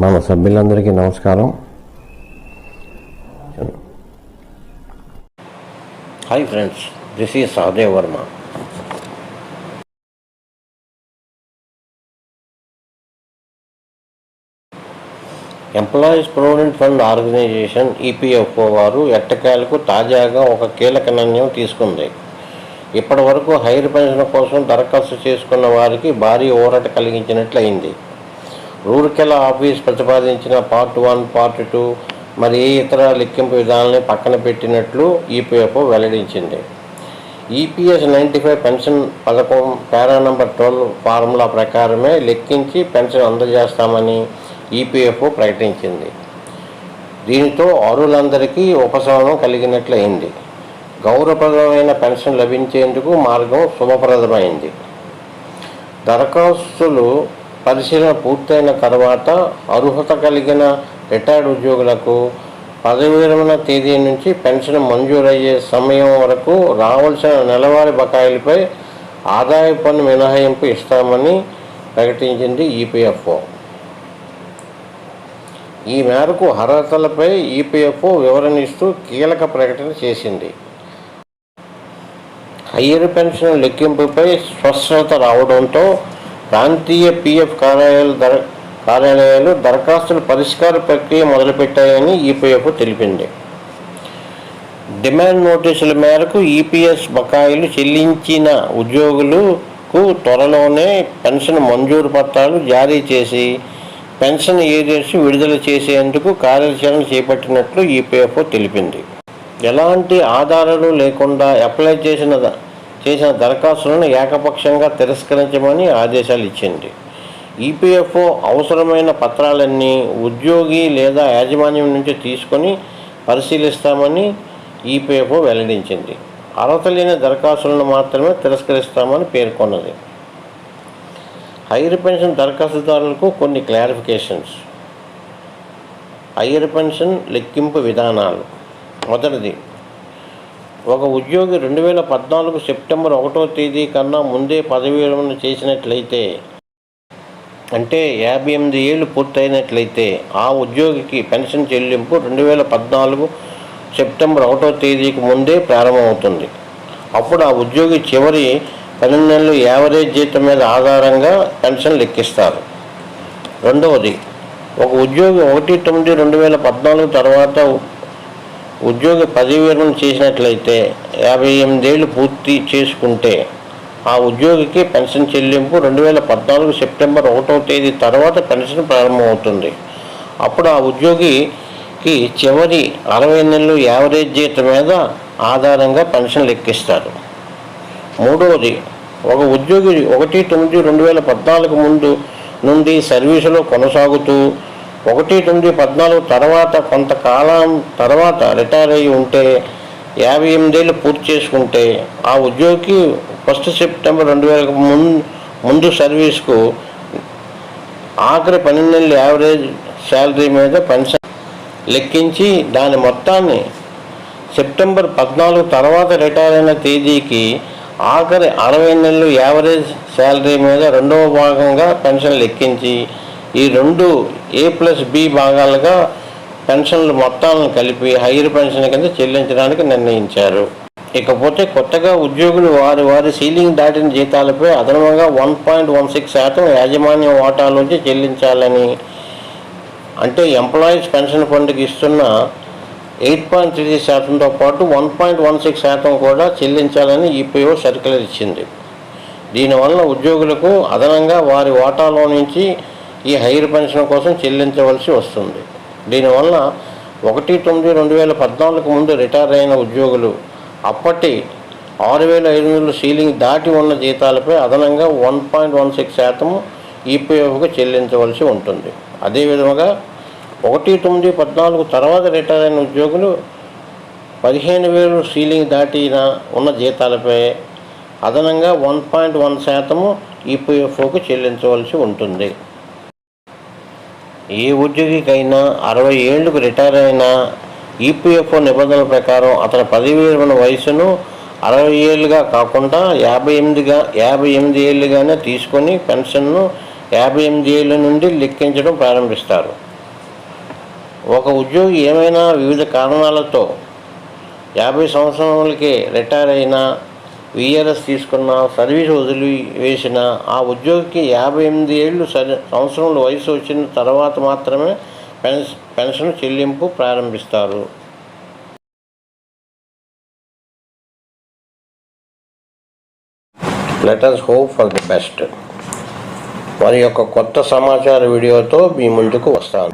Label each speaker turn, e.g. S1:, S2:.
S1: మన సభ్యులందరికీ నమస్కారం. Hi friends, this is Sahadev Varma. Employees provident fund organisation EPFO వారు ఎట్టకేలకు తాజాగా ఒక కీలక నిర్ణయం తీసుకుంది. ఇప్పటి వరకు హైర్ పెన్షన్ కోసం దరఖాస్తు చేసుకున్న వారికి భారీ ఊరట కలిగించినట్లయింది. రూర్కెలా ఆఫీస్ ప్రతిపాదించిన పార్ట్ 1, పార్ట్ 2 మరి ఏ ఇతర లెక్కింపు విధానాన్ని పక్కన పెట్టినట్లు ఈపీఎఫ్ఓ వెల్లడించింది. ఈపీఎస్ 95 పెన్షన్ పథకం పారా నంబర్ 12 ఫార్ములా ప్రకారమే లెక్కించి పెన్షన్ అందజేస్తామని ఈపీఎఫ్ఓ ప్రకటించింది. దీనితో అర్హులందరికీ ఉపశమనం కలిగినట్లయింది. గౌరవప్రదమైన పెన్షన్ లభించేందుకు మార్గం శుభప్రదమైంది. దరఖాస్తులు పరిశీలన పూర్తయిన తర్వాత అర్హత కలిగిన రిటైర్డ్ ఉద్యోగులకు పదవి విరమణ తేదీ నుంచి పెన్షన్ మంజూరయ్యే సమయం వరకు రావాల్సిన నెలవారీ బకాయిలపై ఆదాయ పన్ను మినహాయింపు ఇస్తామని ప్రకటించింది ఈపీఎఫ్ఓ. ఈ మేరకు అర్హతలపై ఈపీఎఫ్ఓ వివరణ ఇస్తూ కీలక ప్రకటన చేసింది. హయ్యర్ పెన్షన్ లెక్కింపుపై స్పష్టత రావడంతో ప్రాంతీయ పీఎఫ్ కార్యాలయాలు దరఖాస్తుల పరిష్కార ప్రక్రియ మొదలుపెట్టాయని ఈపీఎఫ్ఓ తెలిపింది. డిమాండ్ నోటీసుల మేరకు ఈపీఎస్ బకాయిలు చెల్లించిన ఉద్యోగులకు త్వరలోనే పెన్షన్ మంజూరు పత్రాలు జారీ చేసి పెన్షన్ ఏరియర్స్ విడుదల చేసేందుకు కార్యాచరణ చేపట్టినట్లు ఈపీఎఫ్ఓ తెలిపింది. ఎలాంటి ఆధారాలు లేకుండా అప్లై చేసిన దరఖాస్తులను ఏకపక్షంగా తిరస్కరించమని ఆదేశాలు ఇచ్చింది. ఈపీఎఫ్ఓ అవసరమైన పత్రాలన్నీ ఉద్యోగి లేదా యాజమాన్యం నుంచి తీసుకొని పరిశీలిస్తామని ఈపీఎఫ్ఓ వెల్లడించింది. అర్హత లేని దరఖాస్తులను మాత్రమే తిరస్కరిస్తామని పేర్కొన్నది. హైయర్ పెన్షన్ దరఖాస్తుదారులకు కొన్ని క్లారిఫికేషన్స్. హైయర్ పెన్షన్ లెక్కింపు విధానాలు. మొదటిది, ఒక ఉద్యోగి 2014 సెప్టెంబర్ 1వ తేదీ కన్నా ముందే పదవీ విరమణ చేసినట్లయితే, అంటే 58 ఏళ్ళు పూర్తయినట్లయితే ఆ ఉద్యోగికి పెన్షన్ చెల్లింపు 2014 సెప్టెంబర్ 1వ తేదీకి ముందే ప్రారంభమవుతుంది. అప్పుడు ఆ ఉద్యోగి చివరి 12 నెలలు యావరేజ్ జీతం మీద ఆధారంగా పెన్షన్ లెక్కిస్తారు. రెండవది, ఒక ఉద్యోగి 1/9/2014 తర్వాత ఉద్యోగి పదవీ విరమణ చేసినట్లయితే 58 ఏళ్ళు పూర్తి చేసుకుంటే ఆ ఉద్యోగికి పెన్షన్ చెల్లింపు 2014 సెప్టెంబర్ 1వ తేదీ తర్వాత పెన్షన్ ప్రారంభమవుతుంది. అప్పుడు ఆ ఉద్యోగికి చివరి 60 నెలలు యావరేజ్ జీతం మీద ఆధారంగా పెన్షన్ లెక్కిస్తారు. మూడవది, ఒక ఉద్యోగి 1/9/2014 ముందు నుండి సర్వీసులో కొనసాగుతూ 1/9/14 తర్వాత కొంతకాలం తర్వాత రిటైర్ అయి ఉంటే 58 ఏళ్ళు పూర్తి చేసుకుంటే ఆ ఉద్యోగికి 1 సెప్టెంబర్ 2000 ముందు సర్వీస్కు ఆఖరి 12 నెలల యావరేజ్ శాలరీ మీద పెన్షన్ లెక్కించి దాని మొత్తాన్ని సెప్టెంబర్ 14 తర్వాత రిటైర్ అయిన తేదీకి ఆఖరి 60 నెలలు యావరేజ్ శాలరీ మీద రెండవ భాగంగా పెన్షన్ లెక్కించి ఈ రెండు A+B భాగాలుగా పెన్షన్లు మొత్తాలను కలిపి హైయర్ పెన్షన్ కింద చెల్లించడానికి నిర్ణయించారు. ఇకపోతే కొత్తగా ఉద్యోగులు వారి సీలింగ్ దాటిన జీతాలపై అదనంగా 1.16% యాజమాన్య వాటాలోంచి చెల్లించాలని, అంటే ఎంప్లాయీస్ పెన్షన్ ఫండ్కి ఇస్తున్న 8.33%తో పాటు 1.16% కూడా చెల్లించాలని ఈపీఓ సర్క్యులర్ ఇచ్చింది. దీనివల్ల ఉద్యోగులకు అదనంగా వారి వాటాలో నుంచి ఈ హైయర్ పెన్షన్ కోసం చెల్లించవలసి వస్తుంది. దీనివల్ల 1/9/2014 ముందు రిటైర్ అయిన ఉద్యోగులు అప్పటి 6,500 సీలింగ్ దాటి ఉన్న జీతాలపై అదనంగా 1.16% ఈపీఎఫ్కు చెల్లించవలసి ఉంటుంది. అదేవిధంగా 1/9/14 తర్వాత రిటైర్ అయిన ఉద్యోగులు 15,000 సీలింగ్ దాటిన ఉన్న జీతాలపై అదనంగా 1.1% ఈపీఎఫ్కు చెల్లించవలసి ఉంటుంది. ఏ ఉద్యోగికైనా 60 ఏళ్లకు రిటైర్ అయినా ఈపీఎఫ్ఓ నిబంధనల ప్రకారం అతని పదవీ విరమణ వయసును 60 ఏళ్ళుగా కాకుండా 58 ఏళ్ళుగానే తీసుకొని పెన్షన్ను 58 ఏళ్ళ నుండి లెక్కించడం ప్రారంభిస్తారు. ఒక ఉద్యోగి ఏమైనా వివిధ కారణాలతో 50 సంవత్సరాలకే రిటైర్ అయినా, విఆర్ఎస్ తీసుకున్న, సర్వీస్ వదిలివేసిన ఆ ఉద్యోగికి 58 ఏళ్ళు సంవత్సరంలో వయసు వచ్చిన తర్వాత మాత్రమే పెన్షన్ చెల్లింపు ప్రారంభిస్తారు. Let us hope for the best. మరి యొక్క కొత్త సమాచార వీడియోతో మీ ముందుకు వస్తాను.